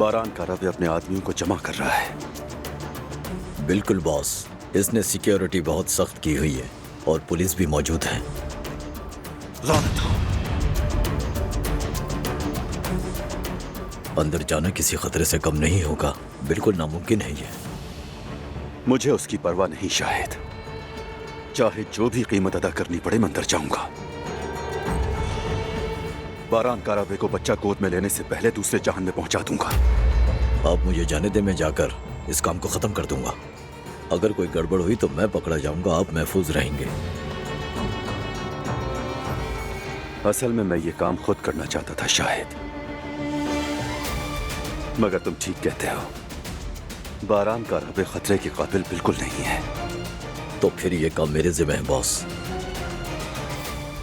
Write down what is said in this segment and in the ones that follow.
बारान का रवि अपने आदमियों को जमा कर रहा है। बिल्कुल बॉस, इसने सिक्योरिटी बहुत सख्त की हुई है और पुलिस भी मौजूद है। लानत हो। अंदर जाना किसी खतरे से कम नहीं होगा, बिल्कुल नामुमकिन है ये। मुझे उसकी परवाह नहीं शाहिद, चाहे जो भी कीमत अदा करनी पड़े मैं अंदर जाऊंगा। बारान कारावे को बच्चा गोद में लेने से पहले दूसरे जहान में पहुंचा दूंगा। आप मुझे जाने दे, मैं जाकर इस काम को खत्म कर दूंगा। अगर कोई गड़बड़ हुई तो मैं पकड़ा जाऊंगा, आप महफूज रहेंगे। असल में मैं ये काम खुद करना चाहता था शाहिद, मगर तुम ठीक कहते हो, बारान कारावे खतरे के काबिल बिल्कुल नहीं है। तो फिर ये काम मेरे जिम्मे है बॉस।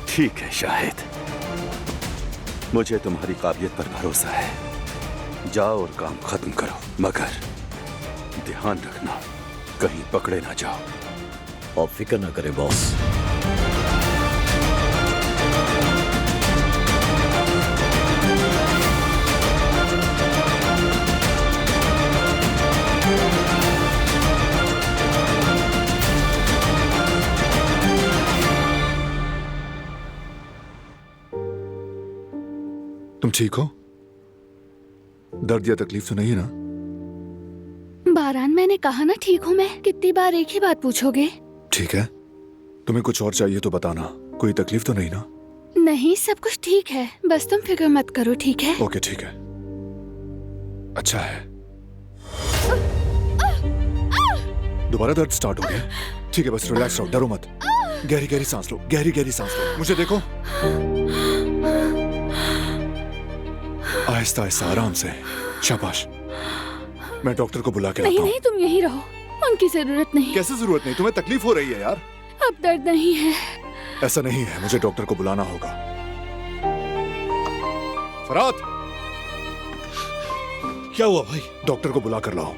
ठीक है शाहिद, मुझे तुम्हारी काबिलियत पर भरोसा है। जाओ और काम खत्म करो, मगर ध्यान रखना कहीं पकड़े ना जाओ। आप फिक्र ना करें बॉस। तुम ठीक हो? दर्द या तकलीफ तो नहीं है ना? बारान, मैंने कहा ना ठीक हूँ मैं। कितनी बार एक ही बात पूछोगे? ठीक है, तुम्हें कुछ और चाहिए तो बताना। कोई तकलीफ तो नहीं ना? नहीं, सब कुछ ठीक है, बस तुम फिक्र मत करो, ठीक है? ओके ठीक है, अच्छा है। दोबारा दर्द स्टार्ट हो गया? ठीक है, बस रिलैक्स रहो, डरो मत। गहरी गहरी सांस लो, गहरी गहरी सांस लो। मुझे देखो, आहिस्ता आहिस्ता, आराम से। शाबाश। मैं डॉक्टर को बुला के लाता नहीं हूँ। नहीं, तुम यहीं रहो, उनकी जरूरत नहीं। कैसे जरूरत नहीं? तुम्हें तकलीफ हो रही है यार। अब दर्द नहीं है। ऐसा नहीं है, मुझे डॉक्टर को बुलाना होगा। फरात, क्या हुआ भाई? डॉक्टर को बुला कर लाओ।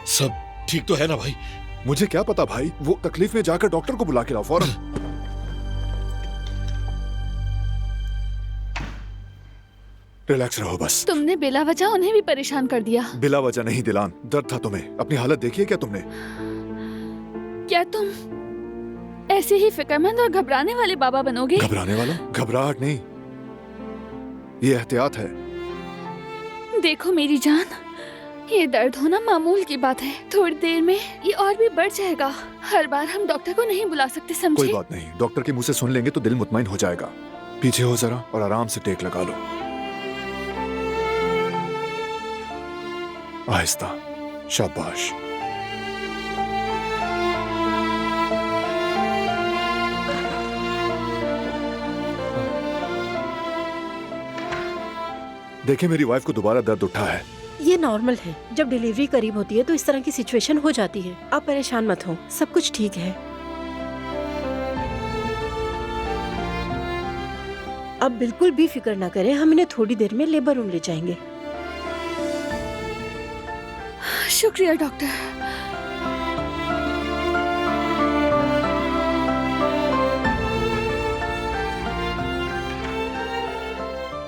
सब ठीक तो है ना भाई? मुझे क्या पता भाई, वो तकलीफ में जाकर डॉक्टर को बुला के लाओ फौरन। रिलैक्स रहो बस। तुमने बिला वजह उन्हें भी परेशान कर दिया। बिला वजह नहीं दिलान, दर्द था तुम्हें। अपनी हालत देखिए क्या तुमने? क्या तुम ऐसे ही फिक्रमंद और घबराने वाले बाबा बनोगे? घबराने वाला? घबराहट नहीं, ये एहतियात है। देखो मेरी जान, ये दर्द होना मामूल की बात है। थोड़ी देर में ये और भी बढ़ जाएगा। हर बार हम डॉक्टर को नहीं बुला सकते, समझे? कोई बात नहीं, डॉक्टर के मुंह से सुन लेंगे तो दिल मुतमईन हो जाएगा। पीछे हो जरा और आराम से टेक लगा लो। आहिस्ता, शाबाश। देखें, मेरी वाइफ को दोबारा दर्द उठा है। ये नॉर्मल है, जब डिलीवरी करीब होती है तो इस तरह की सिचुएशन हो जाती है। आप परेशान मत हो, सब कुछ ठीक है। आप बिल्कुल भी फिक्र ना करें, हम इन्हें थोड़ी देर में लेबर रूम ले जाएंगे। शुक्रिया डॉक्टर।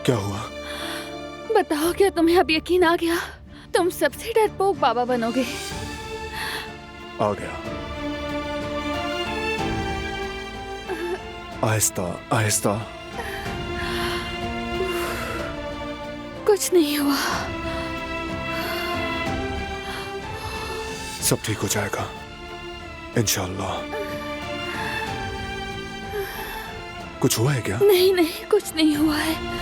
क्या हुआ? बताओ, क्या तुम्हें अब यकीन आ गया? तुम सबसे डरपोक बाबा बनोगे। आ गया। आहिस्ता आहिस्ता। कुछ नहीं हुआ। सब ठीक हो जाएगा इंशाअल्लाह। कुछ हुआ है क्या? नहीं नहीं, कुछ नहीं हुआ है।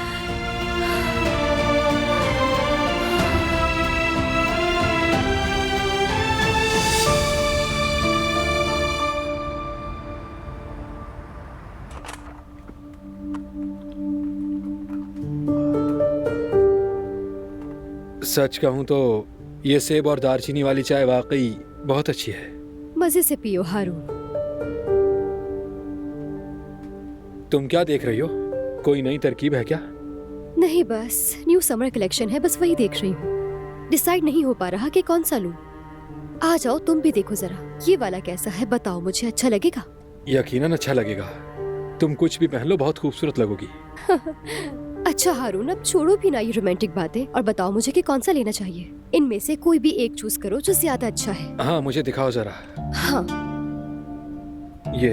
सच कहूं तो ये सेब और दालचीनी वाली चाय वाकई बहुत अच्छी है। मजे से पियो हारून। तुम क्या देख रही हो? कोई नई तरकीब है क्या? नहीं, बस न्यू समर कलेक्शन है, बस वही देख रही हूँ। डिसाइड नहीं हो पा रहा कि कौन सा लूं। आ जाओ, तुम भी देखो जरा। ये वाला कैसा है बताओ, मुझे अच्छा लगेगा? यकीनन अच्छा लगेगा। तुम कुछ भी पहन लो, बहुत खूबसूरत लगोगी। अच्छा हारून, अब छोड़ो भी ना ये रोमांटिक बातें और बताओ मुझे कि कौन सा लेना चाहिए। इनमें से कोई भी एक चूज करो जो ज्यादा अच्छा है। हाँ मुझे दिखाओ जरा। हाँ ये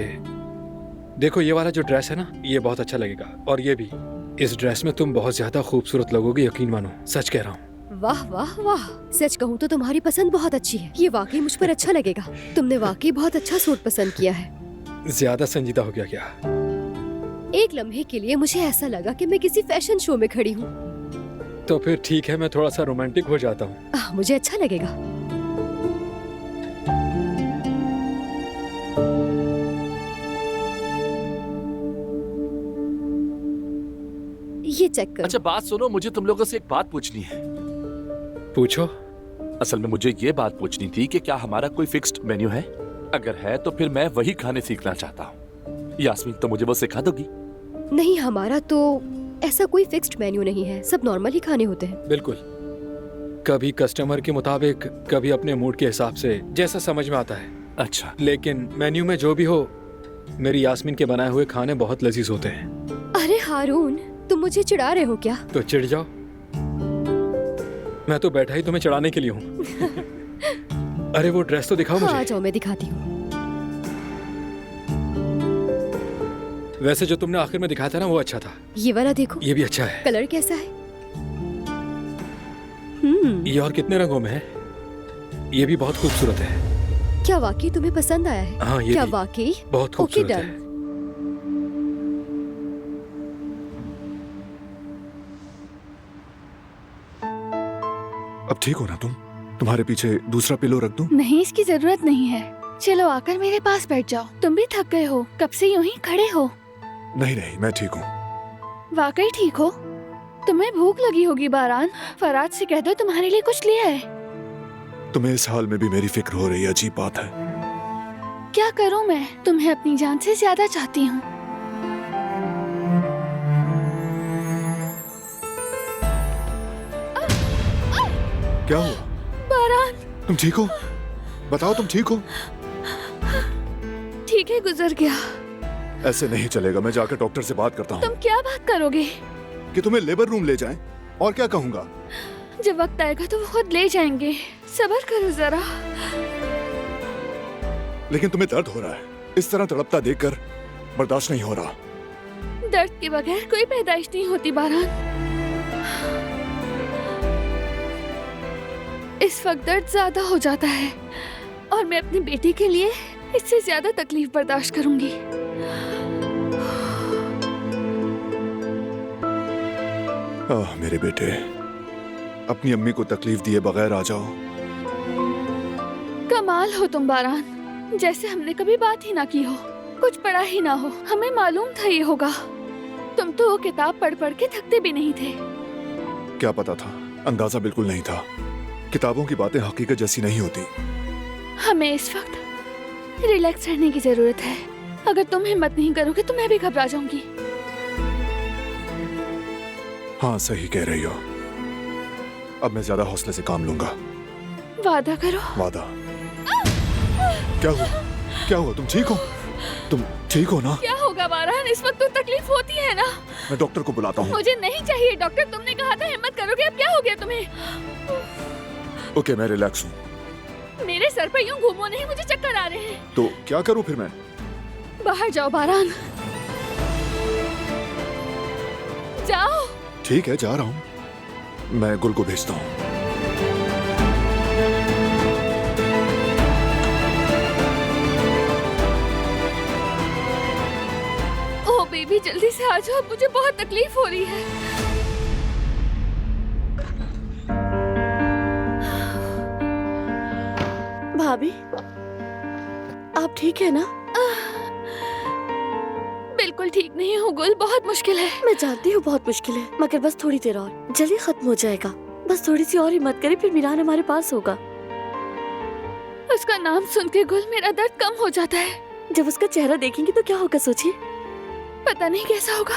देखो, ये वाला जो ड्रेस है ना, ये बहुत अच्छा लगेगा। और ये भी, इस ड्रेस में तुम बहुत ज्यादा खूबसूरत लगोगे, यकीन मानो, सच कह रहा हूँ। वाह वाह वाह, सच कहूँ तो तुम्हारी पसंद बहुत अच्छी है। ये वाकई मुझ पर अच्छा लगेगा। तुमने वाकई बहुत अच्छा सूट पसंद किया है। ज्यादा संजीदा हो गया क्या? एक लम्हे के लिए मुझे ऐसा लगा कि मैं किसी फैशन शो में खड़ी हूँ। तो फिर ठीक है, मैं थोड़ा सा रोमांटिक हो जाता हूँ। मुझे अच्छा लगेगा। ये चेक करो। अच्छा बात सुनो, मुझे तुम लोगों से एक बात पूछनी है। पूछो। असल में मुझे ये बात पूछनी थी कि क्या हमारा कोई फिक्स्ड मेन्यू है? अगर है तो फिर मैं वही खाने सीखना चाहता हूँ। यास्मीन तो मुझे वो सिखा दोगी? नहीं, हमारा तो ऐसा कोई फिक्स्ड मेन्यू नहीं है, सब नॉर्मल ही खाने होते हैं। बिल्कुल, कभी कस्टमर के मुताबिक, कभी अपने मूड के हिसाब से, जैसा समझ में आता है। अच्छा, लेकिन मेन्यू में जो भी हो, मेरी यास्मीन के बनाए हुए खाने बहुत लजीज होते हैं। अरे हारून, तुम मुझे चिढ़ा रहे हो क्या? तो चिढ़ जाओ, मैं तो बैठा ही तुम्हें चढ़ाने के लिए हूँ। अरे वो ड्रेस तो दिखाओ हाँ, आ मुझे। जाओ, मैं दिखाती हूँ। वैसे जो तुमने आखिर में दिखाया था ना, वो अच्छा था। ये वाला देखो, ये भी अच्छा है। कलर कैसा है? ये और कितने रंगों में है? ये भी बहुत खूबसूरत है। क्या वाकई तुम्हें पसंद आया है? हाँ, ये क्या भी वाकई? बहुत ओके, खूबसूरत डन। है। अब ठीक हो ना तुम? तुम्हारे पीछे दूसरा पिलो रख दूं? नहीं, इसकी जरूरत नहीं है। चलो आकर मेरे पास बैठ जाओ। तुम भी थक गए हो, कब से यूं ही खड़े हो। नहीं नहीं, मैं ठीक हूँ। वाकई ठीक हो? तुम्हें भूख लगी होगी बारान, फराज से कह दो तुम्हारे लिए कुछ ले आए। तुम्हें इस हाल में भी मेरी फिक्र हो रही है, अजीब बात है। क्या करूं मैं, तुम्हें अपनी जान से ज्यादा चाहती हूँ। क्या हुआ? बारान। तुम ठीक हो? बताओ, तुम ठीक हो? ठीक है, गुजर गया। ऐसे नहीं चलेगा, मैं जाकर डॉक्टर से बात करता हूँ। तुम क्या बात करोगे? कि तुम्हें लेबर रूम ले जाएं? और क्या कहूँगा? जब वक्त आएगा तो वो खुद ले जाएंगे। सब्र करो जरा। लेकिन तुम्हें दर्द हो रहा है, इस तरह तड़पता देखकर बर्दाश्त नहीं हो रहा। दर्द के बगैर कोई पैदाइश नहीं होती बारान। इस वक्त दर्द ज्यादा हो जाता है और मैं अपनी बेटी के लिए इससे ज्यादा तकलीफ बर्दाश्त करूंगी। मेरे बेटे, अपनी अम्मी को तकलीफ दिए बगैर आ जाओ। कमाल हो तुम बारान, जैसे हमने कभी बात ही ना की हो, कुछ पढ़ा ही ना हो। हमें मालूम था ये होगा। तुम तो वो किताब पढ़ पढ़ के थकते भी नहीं थे। क्या पता था, अंदाजा बिल्कुल नहीं था। किताबों की बातें हकीकत जैसी नहीं होती। हमें इस वक्त रिलैक्स रहने की जरूरत है। अगर तुम हिम्मत नहीं करोगे तो मैं भी घबरा जाऊंगी। हाँ, सही कह रही हो। अब मैं ज्यादा हौसले से काम लूंगा। वादा करो। वादा। क्या हुआ? क्या हुआ? तुम ठीक हो? तुम ठीक हो ना? क्या होगा बारान, इस वक्त तो तकलीफ होती है ना। मैं डॉक्टर को बुलाता हूँ। मुझे नहीं चाहिए डॉक्टर, तुमने कहा था हिम्मत करोगे। अब क्या हो गया तुम्हें? ओके, मैं रिलैक्स हूँ। मेरे सर पर यूं घूमो नहीं, मुझे चक्कर आ रहे हैं। तो क्या करूँ फिर मैं? बाहर जाओ बारान, जाओ। ठीक है, जा रहा हूँ। मैं गुल को भेजता हूँ। ओ बेबी, जल्दी से आ जाओ, मुझे बहुत तकलीफ हो रही है। भाभी, आप ठीक है ना? बिल्कुल ठीक नहीं हूँ गुल, बहुत मुश्किल है। मैं जानती हूँ बहुत मुश्किल है, मगर बस थोड़ी देर और, जल्दी खत्म हो जाएगा। बस थोड़ी सी और हिम्मत करें, फिर मीरान हमारे पास होगा। उसका नाम सुन के गुल मेरा दर्द कम हो जाता है। जब उसका चेहरा देखेंगे तो क्या होगा सोचिए। पता नहीं कैसा होगा।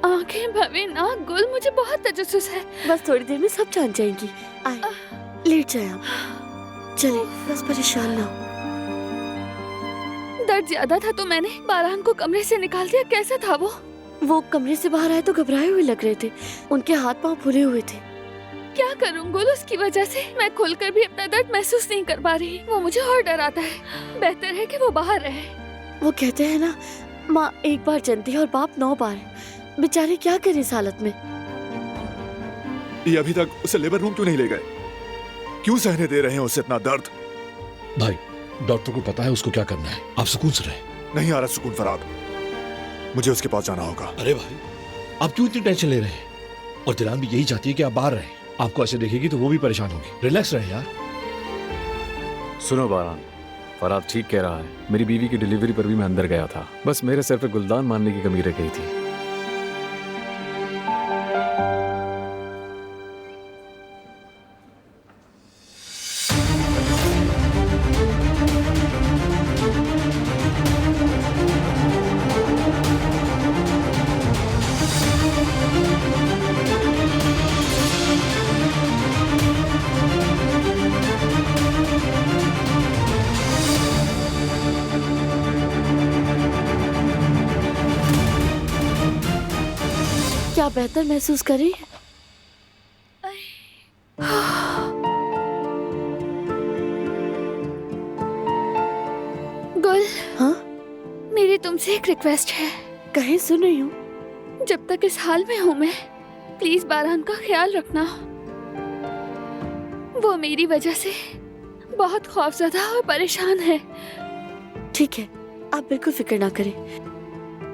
आंखें भवे ना गुल, मुझे बहुत तजस्सुस है। बस थोड़ी देर में सब जान जाएंगी। आए, लेट जाए आप। चले, बस परेशान ना हो। दर्द ज्यादा था तो मैंने बारान को कमरे से निकाल दिया। कैसा था वो? वो कमरे से बाहर आए तो घबराए हुए लग रहे थे। उनके हाथ पांव फूले हुए थे। क्या करूं गुल, उसकी वजह से मैं खुलकर भी अपना दर्द महसूस नहीं कर पा रही। वो मुझे और डराता है। बेहतर है कि वो बाहर रहे। वो कहते हैं ना, माँ एक बार जनती है और बाप 9 बार। बेचारे क्या करें इस हालत में। ये अभी तक उसे लेबर रूम क्यों नहीं ले गए? क्यों सहने दे रहे हैं उसे इतना दर्द? भाई डॉक्टर को पता है उसको क्या करना है, आप सुकून से रहे। नहीं आ रहा सुकून फराद, मुझे उसके पास जाना होगा। अरे भाई आप क्यों इतनी टेंशन ले रहे हैं? और दिलान भी यही चाहती है कि आप बाहर रहें। आपको ऐसे देखेगी तो वो भी परेशान होगी। रिलैक्स रहे यार। सुनो बारान, फराद ठीक कह रहा है। मेरी बीवी की डिलीवरी पर भी मैं अंदर गया था। बस मेरे सर पे गुलदान मारने की कमी रह गई थी। क्या बेहतर महसूस करें? गुल, हाँ मेरी तुमसे एक रिक्वेस्ट है। कहीं सुन रही हूँ। जब तक इस हाल में हूँ मैं, प्लीज बारान का ख्याल रखना। वो मेरी वजह से बहुत खौफजदा और परेशान है। ठीक है, आप बिल्कुल फिक्र ना करें।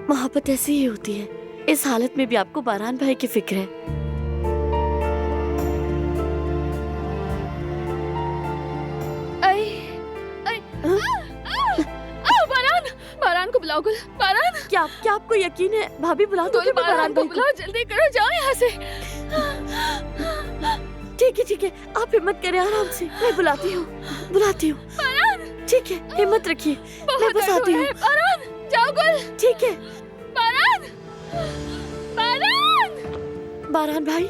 मोहब्बत ऐसी ही होती है। इस हालत में भी आपको बारान भाई की फिक्र है। बारान, बारान को बुलाओ गुल। बारान, क्या आपको यकीन है? भाभी बुला दो बारान को बुलाओ, जल्दी करो, जाओ यहाँ से। ठीक है, आप हिम्मत करें, आराम से। मैं बुलाती हूँ। ठीक है, हिम्मत रखिए, मैं बस आती हूँ। बारान, जाओ गुल। ठीक है। बारान, बारान भाई,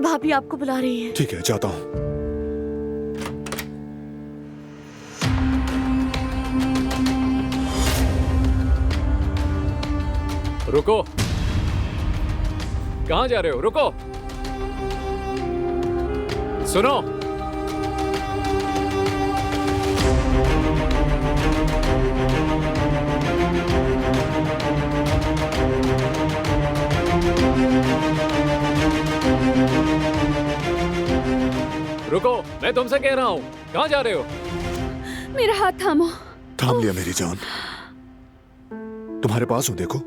भाभी आपको बुला रही है। ठीक है, जाता हूँ। रुको, कहाँ जा रहे हो? रुको, सुनो। रुको, मैं तुमसे कह रहा हूँ, कहाँ जा रहे हो? मेरा हाथ थामो। थाम लिया मेरी जान, तुम्हारे पास हूँ, देखो।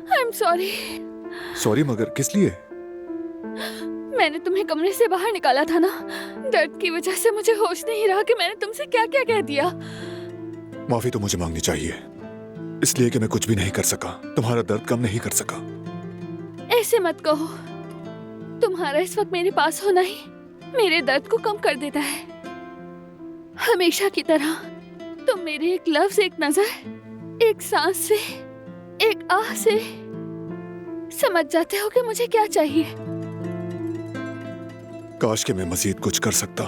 I am sorry. सॉरी मगर किस लिए? मैंने तुम्हें कमरे से बाहर निकाला था ना। दर्द की वजह से मुझे होश नहीं रहा कि मैंने तुमसे क्या क्या कह दिया। माफी तो मुझे मांगनी चाहिए, इसलिए कि मैं कुछ भी नहीं कर सका, तुम्हारा दर्द कम नहीं कर सका। ऐसे मत कहो। तुम्हारा इस वक्त मेरे पास होना ही मेरे दर्द को कम कर देता है। हमेशा की तरह तुम मेरे एक लफ्ज, एक नजर, एक सांस से, एक आह से समझ जाते हो कि मुझे क्या चाहिए। काश कि मैं मजीद कुछ कर सकता।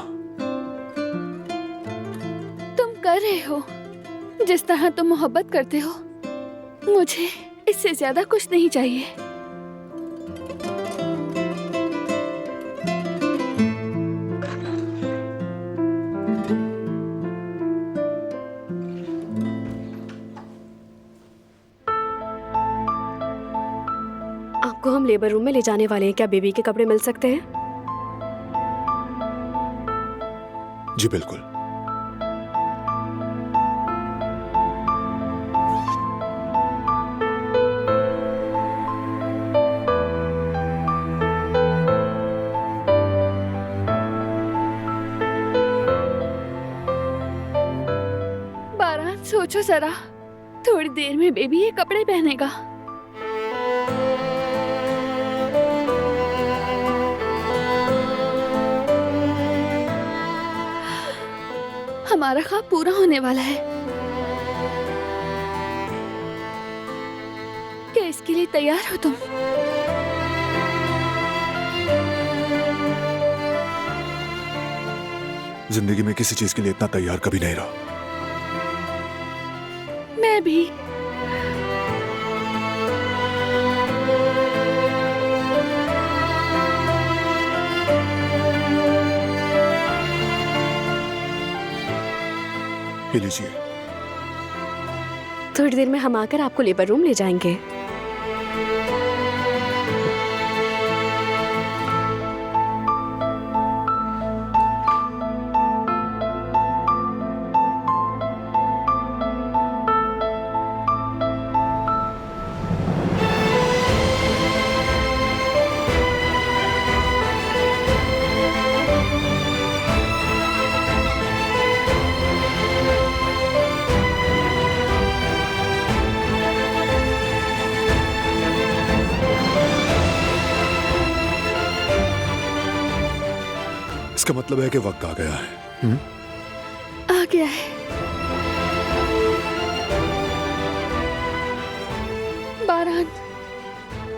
तुम कर रहे हो। जिस तरह तुम मोहब्बत करते हो, मुझे इससे ज्यादा कुछ नहीं चाहिए। आपको हम लेबर रूम में ले जाने वाले हैं। क्या बेबी के कपड़े मिल सकते हैं? जी बिल्कुल। बारान, सोचो जरा, थोड़ी देर में बेबी ये कपड़े पहनेगा। हमारा ख्वाब पूरा होने वाला है। क्या इसके लिए तैयार हो तुम? जिंदगी में किसी चीज के लिए इतना तैयार कभी नहीं रहा। मैं भी। ये लीजिए। थोड़ी देर में हम आकर आपको लेबर रूम ले जाएंगे। इसका मतलब है कि वक्त आ गया है। आ गया है। बारान,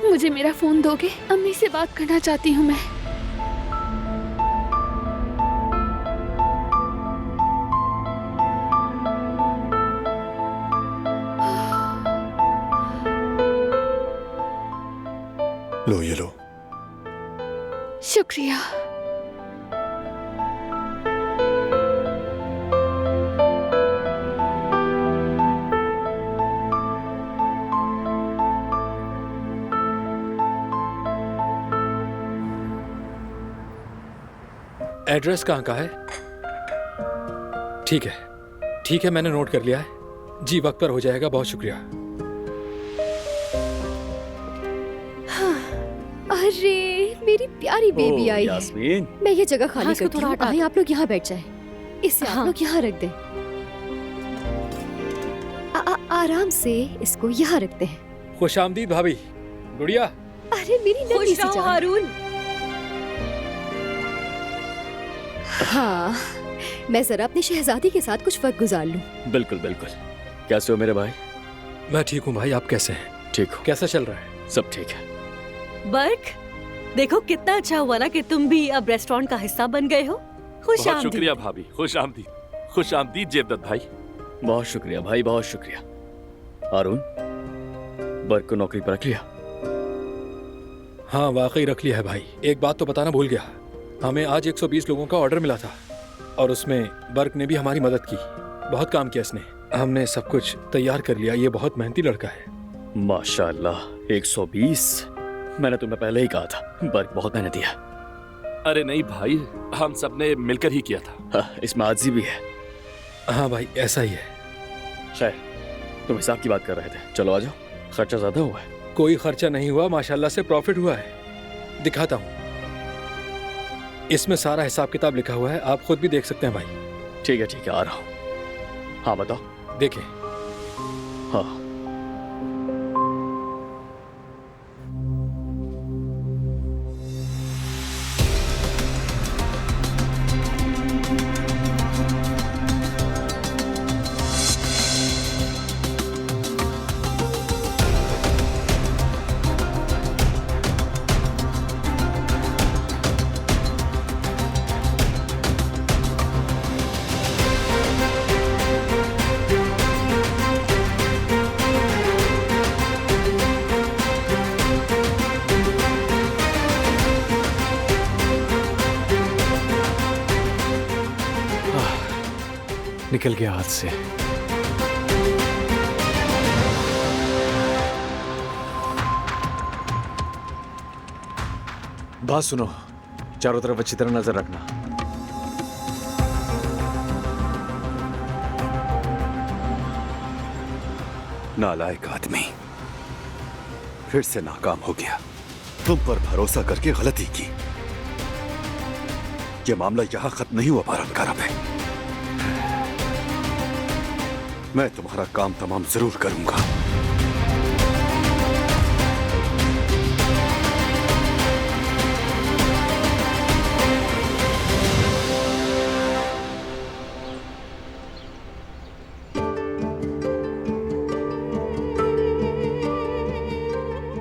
मुझे मेरा फोन दोगे? अम्मी से बात करना चाहती हूँ मैं। लो ये लो। शुक्रिया। एड्रेस कहाँ का है? ठीक है, मैंने नोट कर लिया है जी। वक्त पर हो जाएगा, बहुत शुक्रिया। अरे मेरी प्यारी बेबी आई है। यास्मीन, मैं ये जगह खाली हाँ, इसको करती थोड़ा हूँ। हटा आइए आप लोग यहाँ बैठ जाएं। इसे आप हाँ। लोग यहाँ रख दें। आराम से इसको यहाँ रखते हैं। खुशामदीद भाभी। गुड़िया। अरे मेरी नन्ही सी जान। हारून। हाँ, मैं जरा अपनी शहजादी के साथ कुछ वक्त गुजार लूं। बिल्कुल बिल्कुल। कैसे हो मेरे भाई? मैं ठीक हूँ भाई, आप कैसे हैं? ठीक हो? कैसा चल रहा है? सब ठीक है। बर्क, देखो कितना अच्छा हुआ ना कि तुम भी अब रेस्टोरेंट का हिस्सा बन गए हो। खुश बहुत शुक्रिया भाभी। खुश आमदीद। खुश आमदीद जेवदत भाई। बहुत शुक्रिया भाई, बहुत शुक्रिया। हारून, बर्क को नौकरी पर रख लिया? हाँ वाकई रख लिया है भाई। एक बात तो बताना भूल गया, हमें आज 120 लोगों का ऑर्डर मिला था और उसमें बर्क ने भी हमारी मदद की। बहुत काम किया इसने। हमने सब कुछ तैयार कर लिया। ये बहुत मेहनती लड़का है। माशाल्लाह। 120? मैंने तुम्हें पहले ही कहा था, बर्क बहुत मेहनती है। अरे नहीं भाई, हम सब ने मिलकर ही किया था। हाँ, इसमें आजी भी है। हाँ भाई, ऐसा ही है। खैर, तुम हिसाब की बात कर रहे थे, चलो आ जाओ। खर्चा ज्यादा हुआ है? कोई खर्चा नहीं हुआ, माशाल्लाह से प्रॉफिट हुआ है। दिखाता हूँ, इसमें सारा हिसाब किताब लिखा हुआ है, आप खुद भी देख सकते हैं भाई। ठीक है, आ रहा हूँ। हाँ बताओ। देखें। हाँ, निकल गया हाथ से। बात सुनो, चारों तरफ अच्छी तरह नजर रखना। नालायक आदमी, फिर से नाकाम हो गया। तुम पर भरोसा करके गलती की। ये मामला यहां खत्म नहीं हुआ बारान कारब है। मैं तुम्हारा काम तमाम जरूर करूंगा।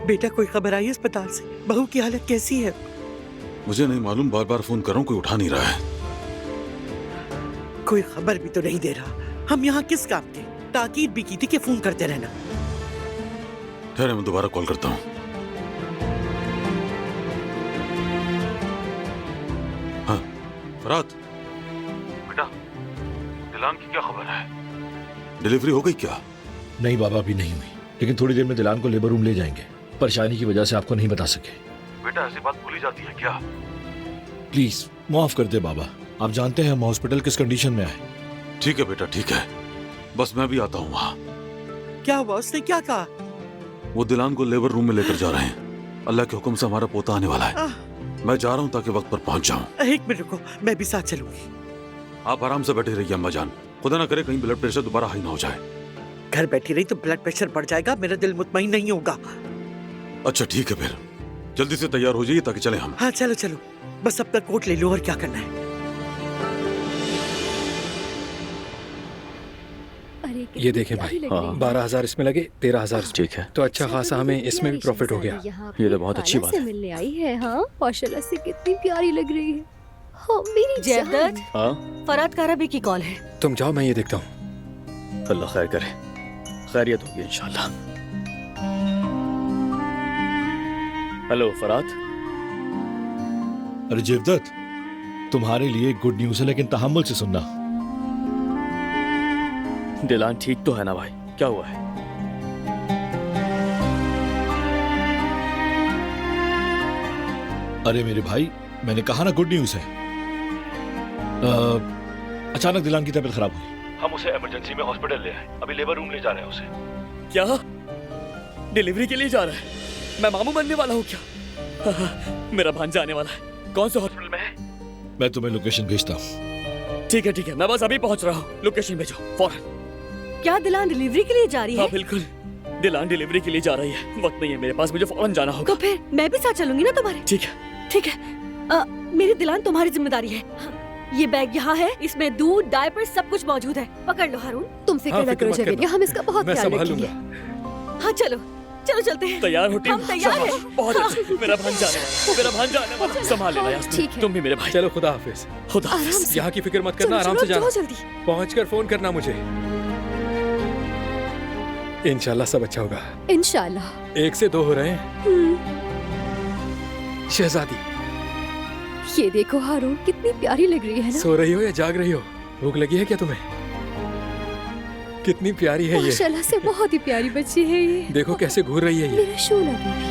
बेटा, कोई खबर आई अस्पताल से? बहू की हालत कैसी है? मुझे नहीं मालूम, बार बार फोन कर रहा हूं, कोई उठा नहीं रहा है। कोई खबर भी तो नहीं दे रहा। हम यहाँ किस काम के? ताकीद भी की थी कि फोन करते रहना। ठहरे, मैं दोबारा कॉल करता हूँ। हाँ फरात, बेटा, दिलान की क्या खबर है? डिलीवरी हो गई क्या? नहीं बाबा, अभी नहीं हुई, लेकिन थोड़ी देर में दिलान को लेबर रूम ले जाएंगे। परेशानी की वजह से आपको नहीं बता सके। बेटा ऐसी बात भूली जाती है क्या? प्लीज माफ कर दे बाबा, आप जानते हैं हम हॉस्पिटल किस कंडीशन में आए। ठीक है बेटा, ठीक है, बस मैं भी आता हूँ वहाँ। क्या हुआ? उसने क्या कहा? वो दिलान को लेबर रूम में लेकर जा रहे हैं। अल्लाह के हुक्म से हमारा पोता आने वाला है। मैं जा रहा हूँ ताकि वक्त पर पहुँच जाऊँ। एक मिनट रुको, मैं भी साथ चलूंगी। आप आराम से बैठे रहिए अम्मा जान, खुदा ना करे कहीं ब्लड प्रेशर दोबारा हाई ना हो जाए। घर बैठी रही तो ब्लड प्रेशर बढ़ जाएगा, मेरा दिल मुतमईन नहीं होगा। अच्छा ठीक है, फिर जल्दी से तैयार हो जाइए ताकि चले हम। हाँ चलो चलो, बस अपना कोट ले लो और क्या करना है। ये देखें भाई, 12,000 इसमें लगे, 13,000। ठीक है, तो अच्छा खासा हमें इसमें भी प्रॉफिट हो गया। ये तो बहुत अच्छी बात है। मिलने आई है। हाँ माशाल्लाह से कितनी प्यारी लग रही है। हाँ मेरी जयदत्त, हाँ फराद काराबी की कॉल है। तुम जाओ, मैं ये देखता हूँ। अल्लाह खैर करे, खैरियत होगी इंशाल्लाह। हेलो फराद। अरे जयदत्त, तुम्हारे लिए गुड न्यूज है, लेकिन तहम्मुल से सुनना। दिलान ठीक तो है ना भाई? क्या हुआ है? अरे मेरे भाई, मैंने कहा ना गुड न्यूज है। अचानक दिलान की तबीयत खराब हुई, हम उसे इमरजेंसी में हॉस्पिटल ले आए। अभी लेबर रूम ले जा रहे हैं उसे। क्या डिलीवरी के लिए जा रहा है? मैं मामू बनने वाला हूँ क्या? मेरा भांजा आने वाला है। कौन से हॉस्पिटल में है? मैं तुम्हें लोकेशन भेजता हूँ। ठीक है, मैं बस अभी पहुंच रहा हूँ। लोकेशन भेजो फौरन। क्या दिलान डिलीवरी के लिए जा रही है? हाँ बिल्कुल, दिलान डिलीवरी के लिए जा रही है। वक्त नहीं है मेरे पास, मुझे फौरन जाना होगा। तो फिर मैं भी साथ चलूंगी ना तुम्हारे। ठीक है। मेरी दिलान तुम्हारी जिम्मेदारी है। ये बैग यहाँ है, इसमें दूध, डायपर सब कुछ मौजूद है। पकड़ लो हारून। तुम फिक्र न करो जवेरिया, हम इसका बहुत ख्याल रखेंगे। हाँ चलो चलते हैं। तैयार हो टीम? हम तैयार हैं। बहुत अच्छे। मेरा भांजा आने वाला, संभाल लेना यास्मीन। ठीक है। तुम भी मेरे भाई। चलो खुदा हाफिज। खुदा हाफिज। यहाँ की फिक्र मत करना, आराम से जाना। जल्दी पहुंचकर फोन करना मुझे। इंशाल्लाह सब अच्छा होगा। इंशाल्लाह। 1 से 2 हो रहे हैं। शहजादी, ये देखो हारून, कितनी प्यारी लग रही है ना। सो रही हो या जाग रही हो? भूख लगी है क्या तुम्हें? कितनी प्यारी है ये। माशाल्लाह से बहुत ही प्यारी बच्ची है ये। देखो कैसे घूर रही है ये। मेरा शोला बेबी।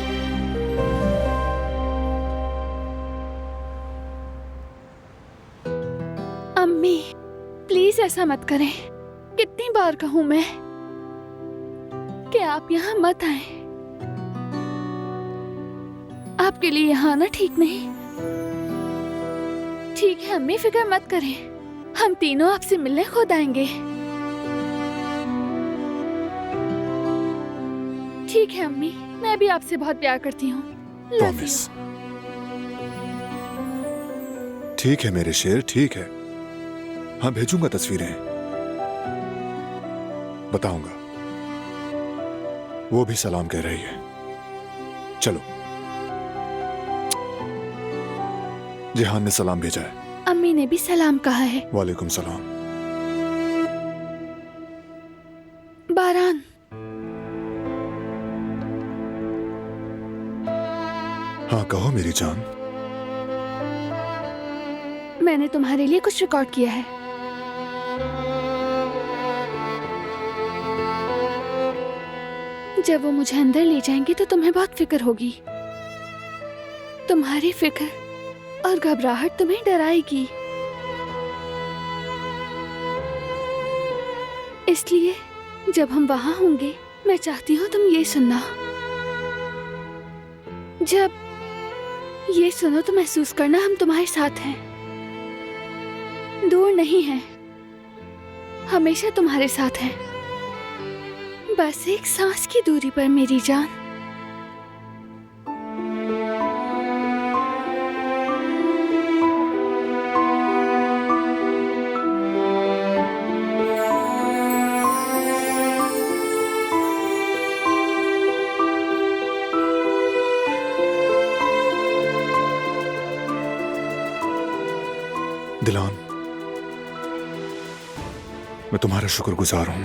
अम्मी प्लीज ऐसा मत करें। कितनी बार कहूँ मैं कि आप यहाँ मत आए। आपके लिए यहाँ आना ठीक नहीं। ठीक है अम्मी, फिक्र मत करें, हम तीनों आपसे मिलने खुद आएंगे। ठीक है अम्मी, मैं भी आपसे बहुत प्यार करती हूँ। प्रॉमिस। ठीक है मेरे शेर, ठीक है। हाँ भेजूंगा तस्वीरें, बताऊंगा। वो भी सलाम कह रही है। चलो। जिहान ने सलाम भेजा है। अम्मी ने भी सलाम कहा है। वालेकुम सलाम। बारान। हाँ कहो मेरी जान। मैंने तुम्हारे लिए कुछ रिकॉर्ड किया है। जब वो मुझे अंदर ले जाएंगे तो तुम्हें बहुत फिक्र होगी। तुम्हारी फिक्र और घबराहट तुम्हें डराएगी। इसलिए जब हम वहां होंगे, मैं चाहती हूँ तुम ये सुनना। जब ये सुनो तो महसूस करना हम तुम्हारे साथ हैं, दूर नहीं हैं, हमेशा तुम्हारे साथ हैं। बस एक सांस की दूरी पर मेरी जान। दिलान, मैं तुम्हारा शुक्रगुजार हूं।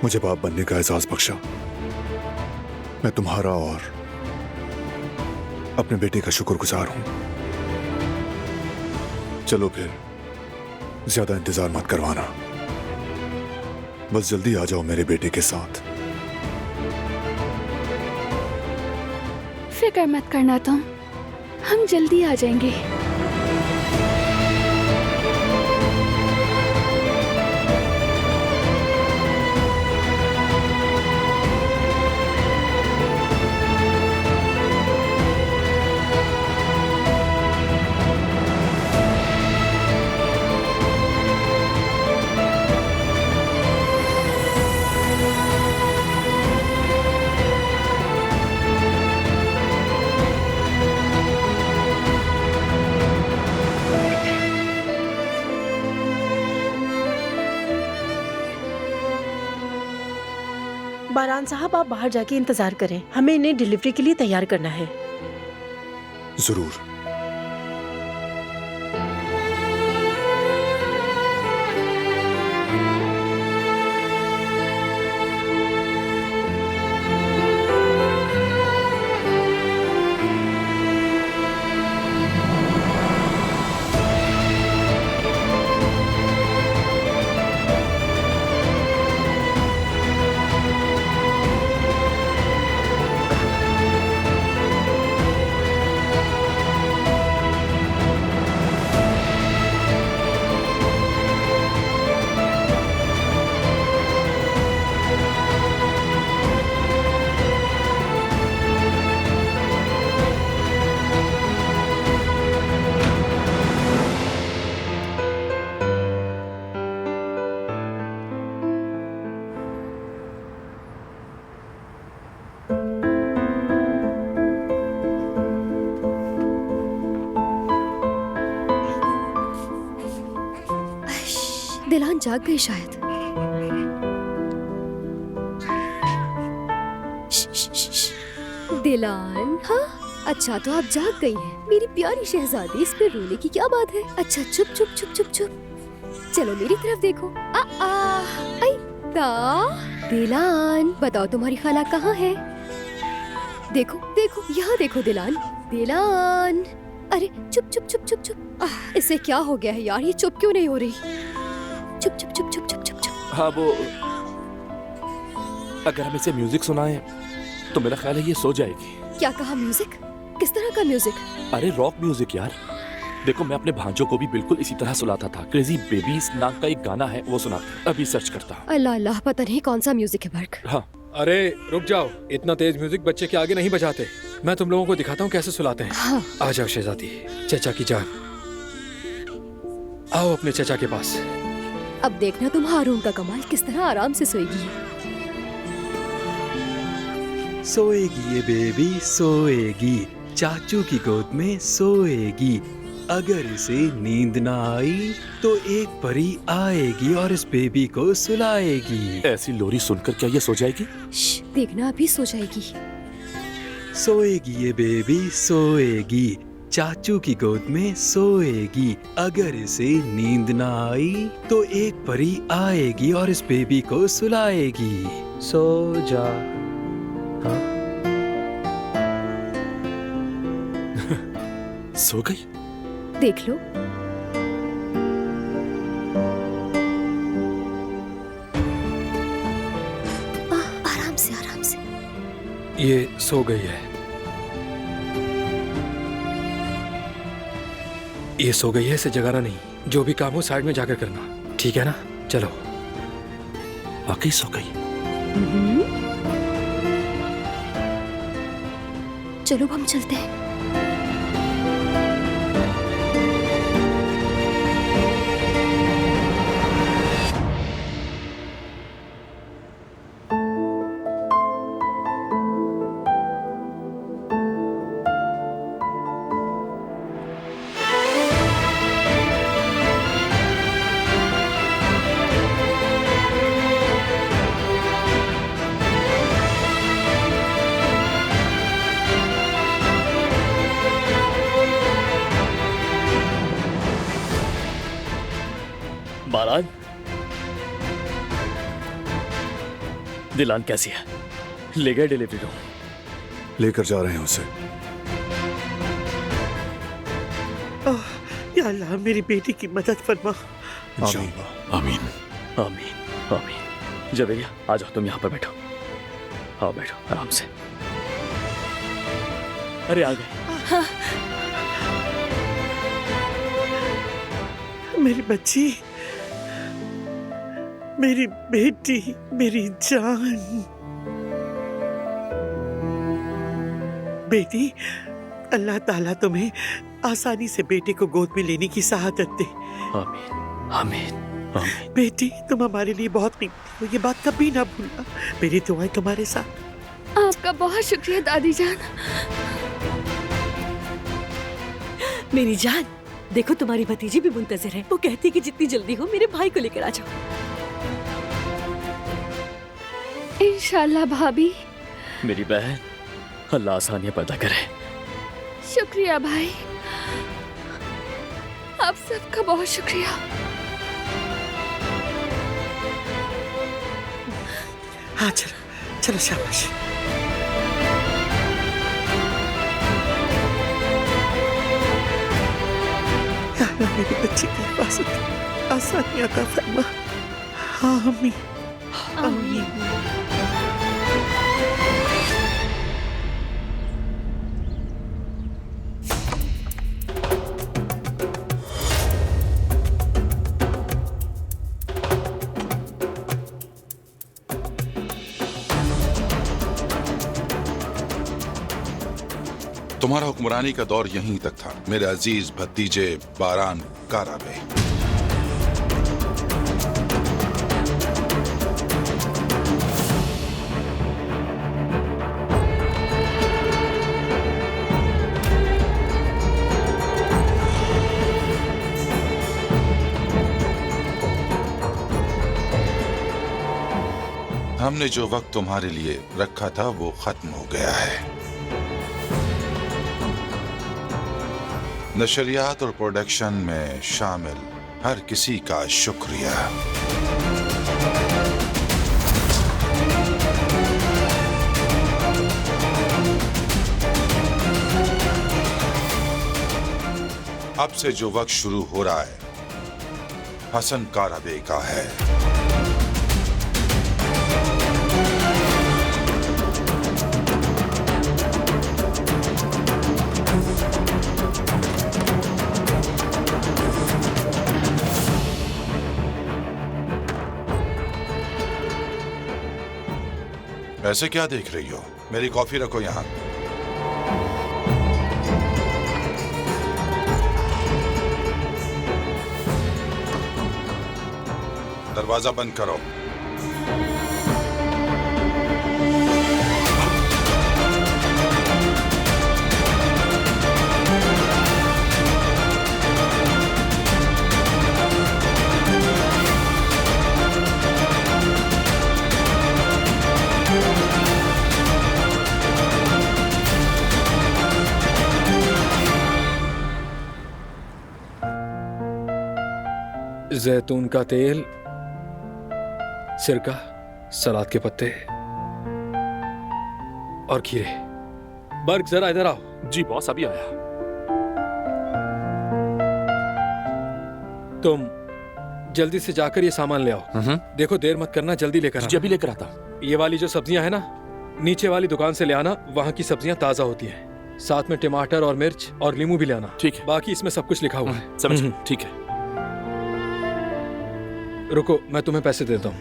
मुझे बाप बनने का एहसास बख्शा। मैं तुम्हारा और अपने बेटे का शुक्रगुजार हूं। चलो फिर ज्यादा इंतजार मत करवाना, बस जल्दी आ जाओ मेरे बेटे के साथ। फिक्र मत करना तुम, हम जल्दी आ जाएंगे। बारान साहब, आप बाहर जाके इंतजार करें, हमें इन्हें डिलीवरी के लिए तैयार करना है। जरूर। दिलान जाग गई शायद। दिलान, हाँ अच्छा तो आप जाग गई हैं। मेरी प्यारी शहजादी, इस पे रोने की क्या बात है। अच्छा चुप चुप चुप चुप चुप, चलो मेरी तरफ देखो। आई ता दिलान, बताओ तुम्हारी खाला कहाँ है? देखो देखो यहाँ देखो दिलान। दिलान, अरे चुप चुप चुप चुप चुप। इसे क्या हो गया है यार, ये चुप क्यों नहीं हो रही? चुप चुप चुप चुप चुप चुप चुप। हाँ वो, अगर हम इसे म्यूजिक सुनाएं तो मेरा ख्याल है ये सो जाएगी। क्या कहा म्यूजिक? किस तरह का म्यूजिक? अरे रॉक म्यूजिक यार। देखो मैं अपने भांजों को भी बिल्कुल इसी तरह सुलाता था। क्रेजी बेबीज नाम का एक गाना है, वो सुनाता। अभी सर्च करता हूँ। अल्लाह अल्लाह, पता नहीं कौन सा म्यूजिक है बर्क। हाँ अरे रुक जाओ, इतना तेज म्यूजिक बच्चे के आगे नहीं बजाते। मैं तुम लोगों को दिखाता हूँ कैसे सुलाते हैं। हाँ। आ जाओ शहजादी, चचा की जान, आओ अपने चचा के पास। अब देखना तुम हारून का कमाल, किस तरह आराम से सोएगी। सोएगी ये बेबी सोएगी, चाचू की गोद में सोएगी। अगर इसे नींद ना आई तो एक परी आएगी और इस बेबी को सुलाएगी। ऐसी लोरी सुनकर क्या ये सो जाएगी? देखना अभी सो जाएगी। सोएगी ये बेबी सोएगी, चाचू की गोद में सोएगी। अगर इसे नींद ना आई तो एक परी आएगी और इस बेबी को सुलाएगी। सो जा। हाँ सो गई। देख लो। आराम से आराम से। ये सो गई है, ये सो गई है, इसे जगाना नहीं। जो भी काम हो साइड में जाकर करना, ठीक है ना? चलो। वाकई सो गई। चलो हम चलते हैं। बारान, दिलान कैसी है? ले गए डिलीवरी रूम? लेकर जा रहे हैं उसे। या अल्लाह, मेरी बेटी की मदद फरमा। इंशाअल्लाह। आमीन आमीन आमीन। जवेरिया आ जाओ, तुम यहाँ पर बैठो। आओ बैठो आराम से। अरे आ गए। मेरी बच्ची, मेरी बेटी, मेरी जान। बेटी, अल्लाह ताला तुम्हें आसानी से बेटे को गोद में लेने की सआदत दे। आमीन आमीन आमीन। बेटी, तुम हमारे लिए बहुत कीमती हो, ये बात कभी ना भूलना। मेरी दुआएं तुम्हारे साथ। आपका बहुत शुक्रिया दादी जान। मेरी जान, देखो तुम्हारी भतीजी भी मुंतजिर है। वो कहती कि जितनी जल्दी हो मेरे भाई को लेकर आ जाओ। इंशाल्लाह भाभी। मेरी बहन, अल्लाह आसानियां पैदा करे। शुक्रिया भाई, आप सबका बहुत शुक्रिया। हाँ चलो चलो, शाबाश। या अल्लाह, मेरी बच्ची की हिफाजत आसानियां अता फरमा। आमीन आमीन। तुम्हारा हुक्मरानी का दौर यहीं तक था मेरे अजीज भतीजे बारान काराबे। हमने जो वक्त तुम्हारे लिए रखा था वो खत्म हो गया है। नशरियात और प्रोडक्शन में शामिल हर किसी का शुक्रिया। अब से जो वक्त शुरू हो रहा है हसन काराबे का है। ऐसे क्या देख रही हो? मेरी कॉफी रखो यहाँ। दरवाजा बंद करो। जैतून का तेल, सिरका, सलाद के पत्ते और खीरे। बर्ग जरा इधर आओ। जी बॉस, अभी आया। तुम जल्दी से जाकर ये सामान ले आओ। देखो देर मत करना, जल्दी लेकर आना। जी अभी लेकर आता। ये वाली जो सब्जियां है ना, नीचे वाली दुकान से ले आना, वहाँ की सब्जियां ताजा होती हैं। साथ में टमाटर और मिर्च और नींबू भी ले आना। ठीक है। बाकी इसमें सब कुछ लिखा हुआ है। समझ गया। ठीक है। रुको, मैं तुम्हें पैसे देता हूँ।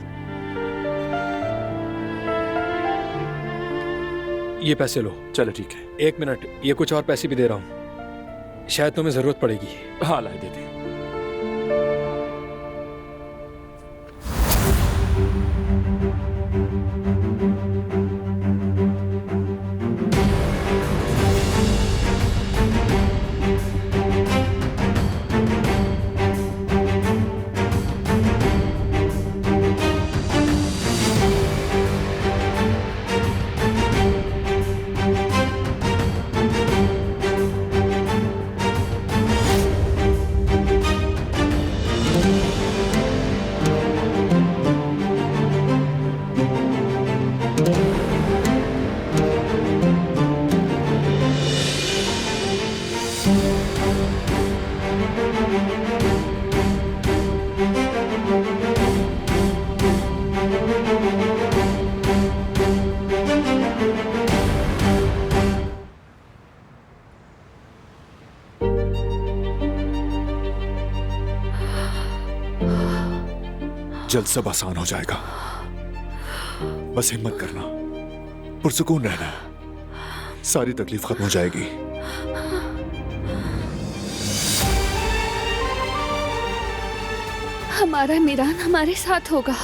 ये पैसे लो। चलो ठीक है। 1 मिनट, ये कुछ और पैसे भी दे रहा हूँ, शायद तुम्हें जरूरत पड़ेगी। हाँ लाए दे दे। जल्द सब आसान हो जाएगा। बस हिम्मत करना, पुरसुकून रहना, सारी तकलीफ खत्म हो जाएगी। हमारा मीरान हमारे साथ होगा।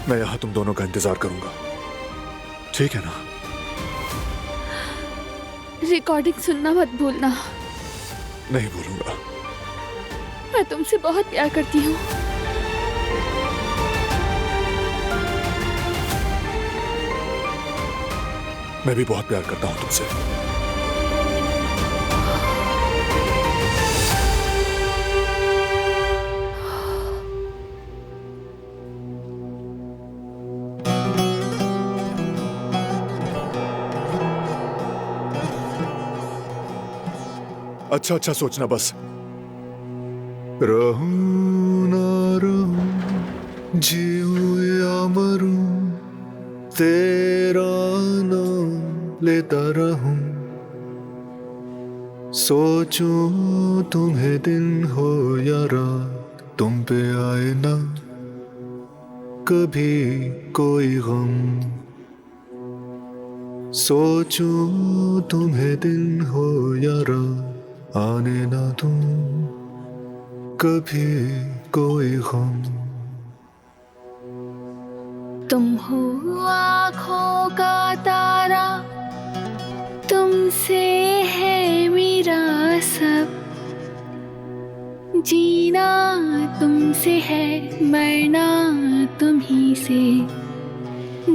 मैं यहां तुम दोनों का इंतजार करूंगा, ठीक है ना? रिकॉर्डिंग सुनना मत भूलना। नहीं भूलूंगा। मैं तुमसे बहुत प्यार करती हूँ। मैं भी बहुत प्यार करता हूँ तुमसे। अच्छा अच्छा सोचना बस। रहूं ना रहूं, जीऊं या मरूं, तेरा नाम लेता रहूं। सोचूं तुम्हें दिन हो या रात, तुम पे आए ना कभी कोई गम। सोचूं तुम्हें दिन हो या रात, आने ना तुम कभी कोई गम। तुम हो आँखों का तारा, तुमसे है मेरा सब। जीना तुमसे है, मरना तुम्ही से।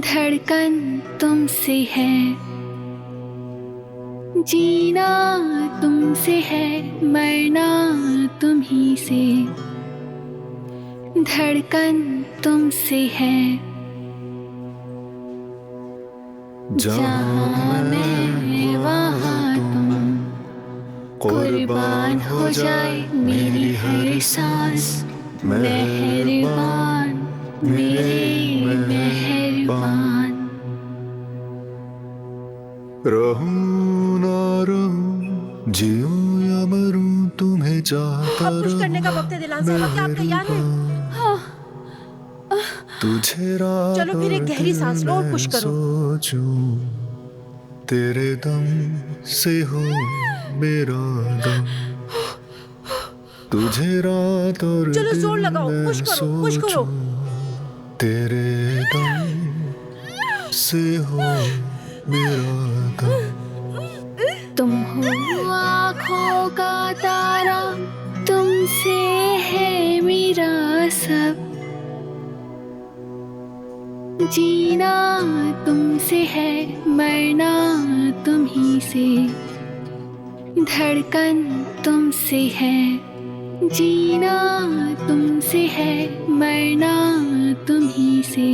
धड़कन तुमसे है, जीना तुमसे है, मरना तुम्ही से। धड़कन तुमसे है। जहाँ मैं वहाँ तुम, कुर्बान हो जाए मेरी हर सांस। मेहरबान मेरे मेहरबान। रहूं ना रहूं, जीऊं या मरूं, तुम्हें चाहता अब कुछ करने का वक्त है दिलान साहब, क्या आप तैयार हैं? हाँ। तुझे रात चलो फिर एक गहरी सांस लो और पुश करो। सोचूं तेरे दम से हो मेरा दम। तुझे रात और चलो जोर दिन लगाओ, में पुश करो, पुश करो। सोचूं, तेरे दम से हो मेरा दम। तुम हो आँखों का तारा, तुमसे है मेरा सब। जीना तुमसे है, मरना तुम्ही से। धड़कन तुमसे है, जीना तुमसे है, मरना तुम्ही से।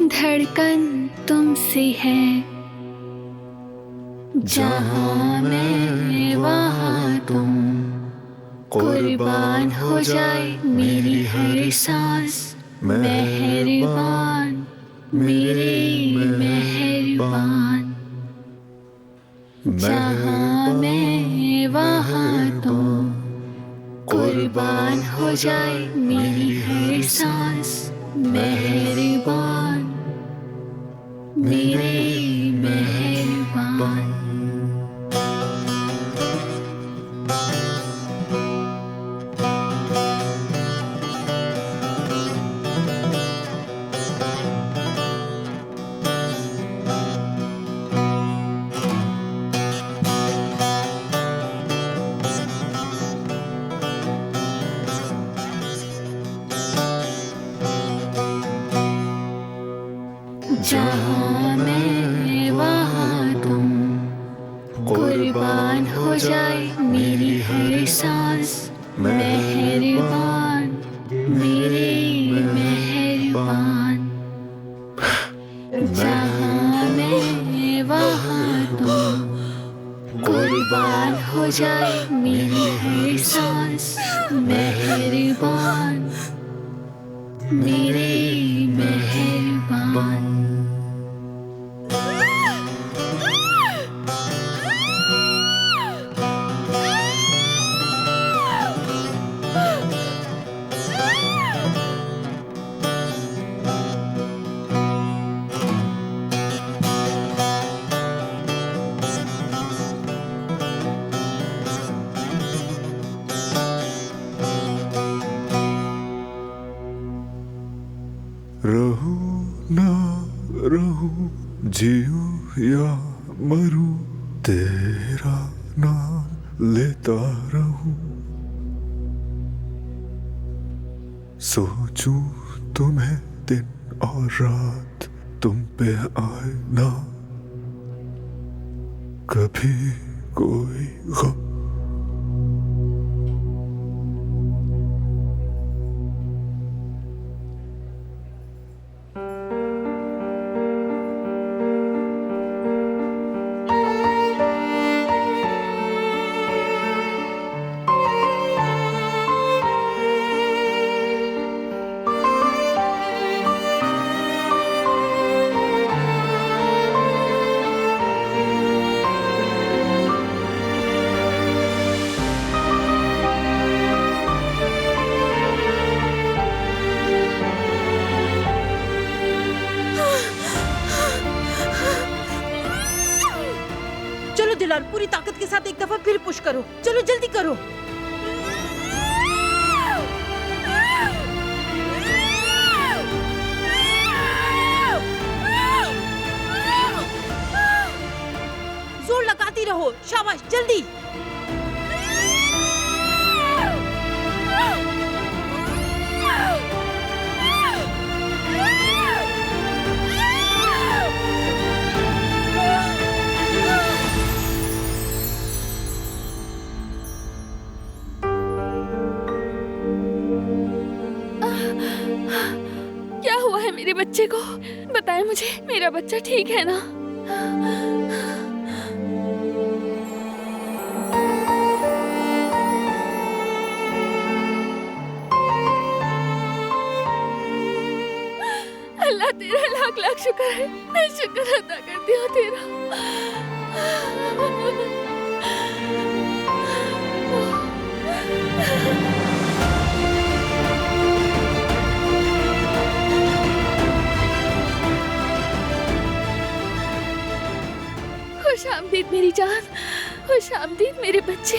धड़कन तुमसे है। जहाँ मैं वहाँ तुम, कुर्बान हो जाए मेरी हर सांस। मेहरबान मेरे मेहरबान। जहाँ मैं वहाँ तुम, कुर्बान हो जाए मेरी हर सांस। मेहरबान मेरे मेहरबान। जहाँ मैं वहाँ तुम, कुर्बान हो जाए मेरी हर सांस। मेहरबान मेरे मेहरबान। जहाँ मैं वहाँ तुम, कुर्बान हो जाए मेरी हर सांस। मेहरबान मेरे मेहरबान। जीऊं या मरूं तेरा नाम लेता रहूं, सोचूं तुम्हें दिन और रात तुम पे आए ना कभी कोई गम। दिलान, पूरी ताकत के साथ एक दफा फिर पुश करो। चलो जल्दी करो। जोर लगाती रहो। शाबाश, जल्दी। क्या हुआ है मेरे बच्चे को? बताएं मुझे, मेरा बच्चा ठीक है ना? अल्लाह तेरा लाख लाख शुक्र है। मैं शुक्र अदा करती हूँ तेरा। खुश आमदीद मेरी जान, खुश आमदीद मेरे बच्चे।